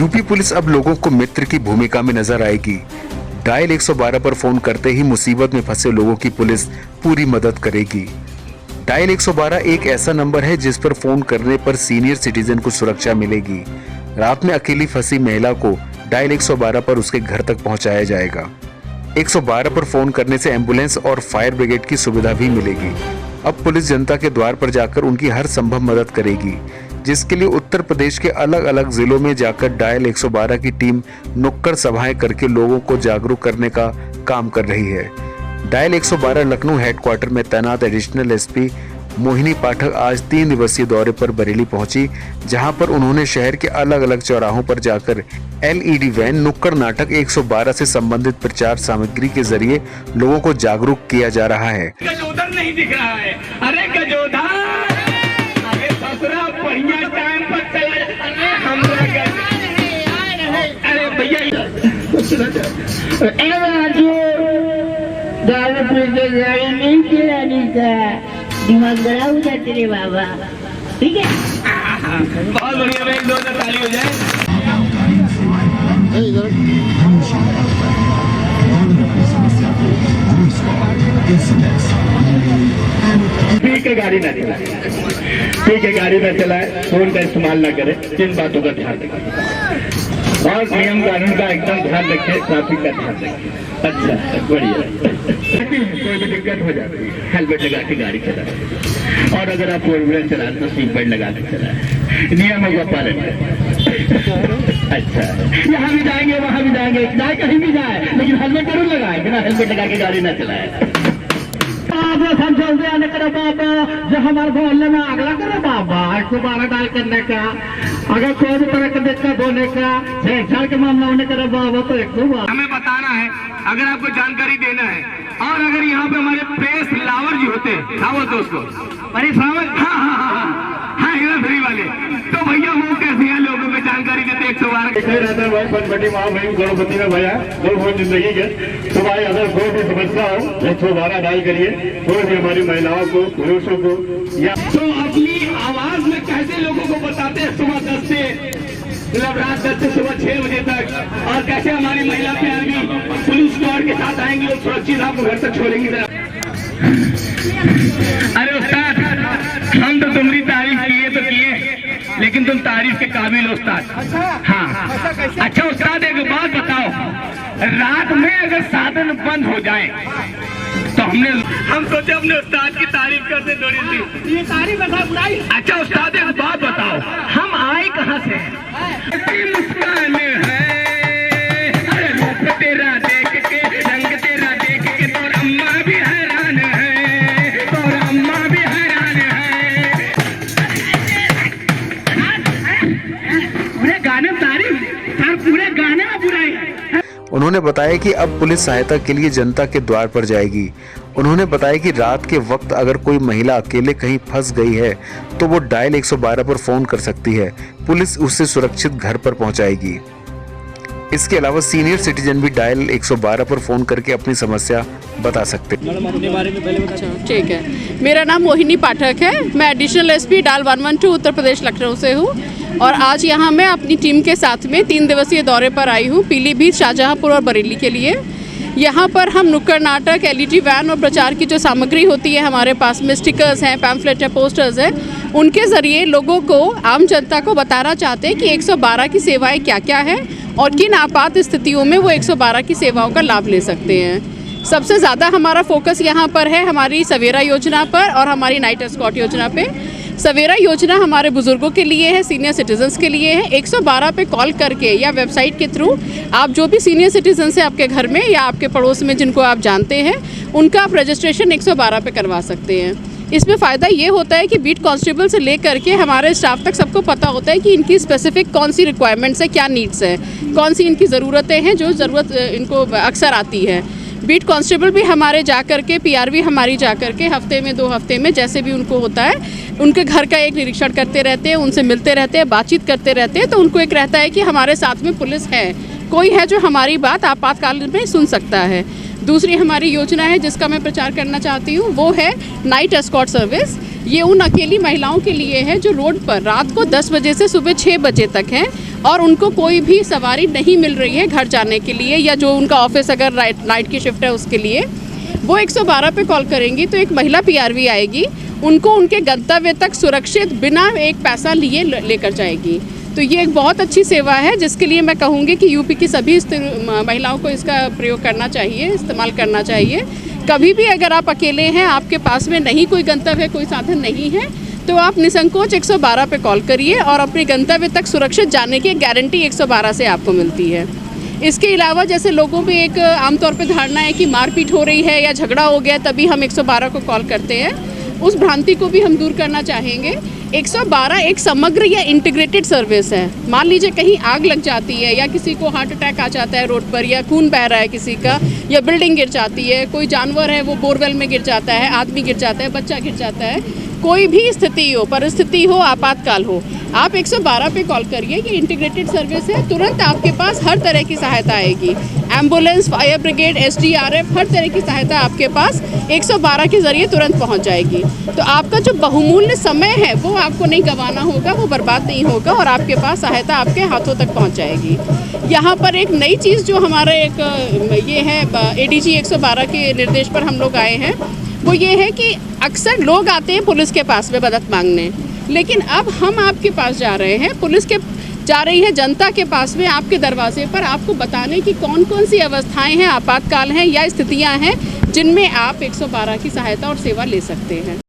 UP police अब लोगों को मित्र की भूमिका में नजर आएगी। डायल 112 पर फोन करते ही मुसीबत में फंसे लोगों की पुलिस पूरी मदद करेगी। डायल 112 एक ऐसा नंबर है जिस पर फोन करने पर सीनियर सिटीजन को सुरक्षा मिलेगी। रात में अकेली फंसी महिला को डायल 112 पर उसके घर तक पहुंचाया जाएगा। 112 पर फोन करने से एम्बुलेंस और फायर ब्रिगेड की सुविधा भी मिलेगी। अब पुलिस जनता के द्वार पर जाकर उनकी हर संभव मदद करेगी, जिसके लिए उत्तर प्रदेश के अलग अलग जिलों में जाकर डायल 112 की टीम नुक्कड़ सभाएं करके लोगों को जागरूक करने का काम कर रही है। डायल 112 लखनऊ हेडक्वार्टर में तैनात एडिशनल एसपी मोहिनी पाठक आज 3 दिवसीय दौरे पर बरेली पहुंची, जहां पर उन्होंने शहर के अलग अलग चौराहों पर जाकर एलईडी वैन, नुक्कड़ नाटक 112 से संबंधित प्रचार सामग्री के जरिए लोगों को जागरूक किया जा रहा है। गजोधर नहीं दिख रहा है। अरे गजोधर, अरे ससुरा बढ़िया टाइम पर चला। अरे भैया दारू पी के गाड़ी नहीं चलानी का, दिमाग बड़ा हो जाते रे बाबा। ठीक है, बहुत बढ़िया भाई, 2 ताली हो जाए। ठीक है, गाड़ी ना चलाए, ठीक है, गाड़ी ना चलाए, फोन का इस्तेमाल ना करें, किन बातों का ध्यान रखें और नियम कानून का एकदम ध्यान रखें, ट्रैफिक का ध्यान रखें। अच्छा, बढ़िया। कोई भी दिक्कत हो जाती है, हेलमेट लगा के गाड़ी चलाए, और अगर आप 4 व्हीलर चलाए तो सीट बेल्ट लगा के चलाए, नियमों का पालन करें। अच्छा, यहाँ भी जाएंगे वहाँ भी जाएंगे, चाहे कहीं भी जाए, लेकिन हेलमेट जरूर लगाए, बिना हेलमेट लगा के गाड़ी ना चलाए। आने करो बाबा, जो हमारे मोहल्ले में अगला करो बाबा, 112 डायल करने का, अगर कोई भी तरह का दिक्कत होने का, छेड़छाड़ के मामला होने का बाबा तो 112 हमें बताना है, अगर आपको जानकारी देना है, और अगर यहाँ पे हमारे प्रेस लावर जी होते हाँ वो दोस्तों, प्रेस लावर, हाँ फ्री वाले, तो भैया वो कैसे हैं लोगों को जानकारी देते 112 भाई बनबटी महामहिम गणपति में भैया बहुत जिंदगी के। तो भाई अगर कोई भी समस्या हो 112 डायल करिए, कोई भी हमारी महिलाओं को, पुरुषों को, या तो अपनी आवाज में कैसे लोगों को बताते हैं सुबह 10 से मतलब रात 10 से सुबह 6 बजे तक, और कैसे हमारी महिला प्यार भी पुलिस स्क्वाड के साथ आएंगे और सुरक्षित आपको घर तक छोड़ेंगे। अरे उस्ताद, हम तो तुम्हारी तारीफ किए तो किए, लेकिन तुम तारीफ के काबिल हो उस्ताद। हाँ, अच्छा उस्ताद, एक बात बताओ, रात में अगर साधन बंद हो जाए तो हम सोचे अपने उस्ताद की तारीफ करते थोड़ी सी, ये तारीफ ऐसा बुराई। अच्छा उस्ताद, एक बात बताओ, हम आए कहाँ से? मुस्कान है, अरे रूप तेरा देख के, रंग तेरा देख के, तो अम्मा भी हैरान है, तो अम्मा भी हैरान है। पूरे गाने में तारीफ, पूरे गाने में बुराई। उन्होंने बताया कि अब पुलिस सहायता के लिए जनता के द्वार पर जाएगी। उन्होंने बताया कि रात के वक्त अगर कोई महिला अकेले कहीं फंस गई है तो वो डायल 112 पर फोन कर सकती है, पुलिस उसे सुरक्षित घर पर पहुंचाएगी। इसके अलावा सीनियर सिटीजन भी डायल 112 पर फोन करके अपनी समस्या बता सकते हैं। अच्छा, ठीक है, मेरा नाम मोहिनी पाठक है, मैं additional SP dial 112 Uttar Pradesh Lucknow से हूँ, और आज यहाँ मैं अपनी टीम के साथ में 3 दिवसीय दौरे पर आई हूँ पीलीभीत, शाहजहांपुर और बरेली के लिए। यहाँ पर हम नुक्कड़ नाटक, एलईडी वैन और प्रचार की जो सामग्री होती है हमारे पास में, स्टिकर्स हैं, पैम्फलेट है, पोस्टर्स हैं, उनके ज़रिए लोगों को, आम जनता को बताना चाहते हैं कि 112 की सेवाएं क्या क्या हैं और किन आपात स्थितियों में वो 112 की सेवाओं का लाभ ले सकते हैं। सबसे ज़्यादा हमारा फोकस यहाँ पर है हमारी सवेरा योजना पर और हमारी नाइट एस्कॉर्ट योजना पे। सवेरा योजना हमारे बुजुर्गों के लिए है, सीनियर सिटीजन्स के लिए है। 112 पे कॉल करके या वेबसाइट के थ्रू आप जो भी सीनियर सिटीजन्स हैं आपके घर में या आपके पड़ोस में जिनको आप जानते हैं, उनका आप रजिस्ट्रेशन 112 पे करवा सकते हैं। इसमें फ़ायदा ये होता है कि बीट कांस्टेबल से लेकर के हमारे स्टाफ तक सबको पता होता है कि इनकी स्पेसिफिक कौन सी रिक्वायरमेंट्स है, क्या नीड्स है, कौन सी इनकी ज़रूरतें हैं जो ज़रूरत इनको अक्सर आती है। बीट कांस्टेबल भी हमारे जा कर के, पीआरवी हमारी जा कर के हफ्ते में 2 हफ्ते में जैसे भी उनको होता है, उनके घर का एक निरीक्षण करते रहते हैं, उनसे मिलते रहते हैं, बातचीत करते रहते हैं। तो उनको एक रहता है कि हमारे साथ में पुलिस है, कोई है जो हमारी बात आपातकाल में सुन सकता है। दूसरी हमारी योजना है जिसका मैं प्रचार करना चाहती हूँ, वो है नाइट एस्कॉर्ट सर्विस। ये उन अकेली महिलाओं के लिए है जो रोड पर रात को 10 बजे से सुबह 6 बजे तक हैं और उनको कोई भी सवारी नहीं मिल रही है घर जाने के लिए, या जो उनका ऑफिस अगर नाइट की शिफ्ट है उसके लिए, वो 112 पे कॉल करेंगी तो एक महिला PRV आएगी, उनको उनके गंतव्य तक सुरक्षित बिना एक पैसा लिए लेकर जाएगी। तो ये एक बहुत अच्छी सेवा है जिसके लिए मैं कहूँगी कि यूपी की सभी महिलाओं को इसका प्रयोग करना चाहिए, इस्तेमाल करना चाहिए। कभी भी अगर आप अकेले हैं, आपके पास में नहीं कोई गंतव्य, कोई साधन नहीं है, तो आप निसंकोच 112 पे कॉल करिए और अपने गंतव्य तक सुरक्षित जाने की गारंटी 112 से आपको मिलती है। इसके अलावा जैसे लोगों में एक आमतौर पे धारणा है कि मारपीट हो रही है या झगड़ा हो गया तभी हम 112 को कॉल करते हैं, उस भ्रांति को भी हम दूर करना चाहेंगे। 112 एक समग्र या इंटीग्रेटेड सर्विस है। मान लीजिए कहीं आग लग जाती है या किसी को हार्ट अटैक आ जाता है रोड पर, या खून बह रहा है किसी का, या बिल्डिंग गिर जाती है, कोई जानवर है वो बोरवेल में गिर जाता है, आदमी गिर जाता है, बच्चा गिर जाता है, कोई भी स्थिति हो, परिस्थिति हो, आपातकाल हो, आप 112 पे कॉल करिए। ये इंटीग्रेटेड सर्विस है, तुरंत आपके पास हर तरह की सहायता आएगी। एम्बुलेंस, फायर ब्रिगेड, SDRF, हर तरह की सहायता आपके पास 112 के ज़रिए तुरंत पहुंच जाएगी। तो आपका जो बहुमूल्य समय है वो आपको नहीं गंवाना होगा, वो बर्बाद नहीं होगा और आपके पास सहायता आपके हाथों तक पहुँच जाएगी। यहाँ पर एक नई चीज़ जो हमारे ये है ADG 112 के निर्देश पर हम लोग आए हैं, वो ये है कि अक्सर लोग आते हैं पुलिस के पास में मदद मांगने, लेकिन अब हम आपके पास जा रहे हैं, पुलिस के जा रही है जनता के पास में आपके दरवाजे पर, आपको बताने की कौन कौन सी अवस्थाएं हैं, आपातकाल हैं या स्थितियां हैं जिनमें आप 112 की सहायता और सेवा ले सकते हैं।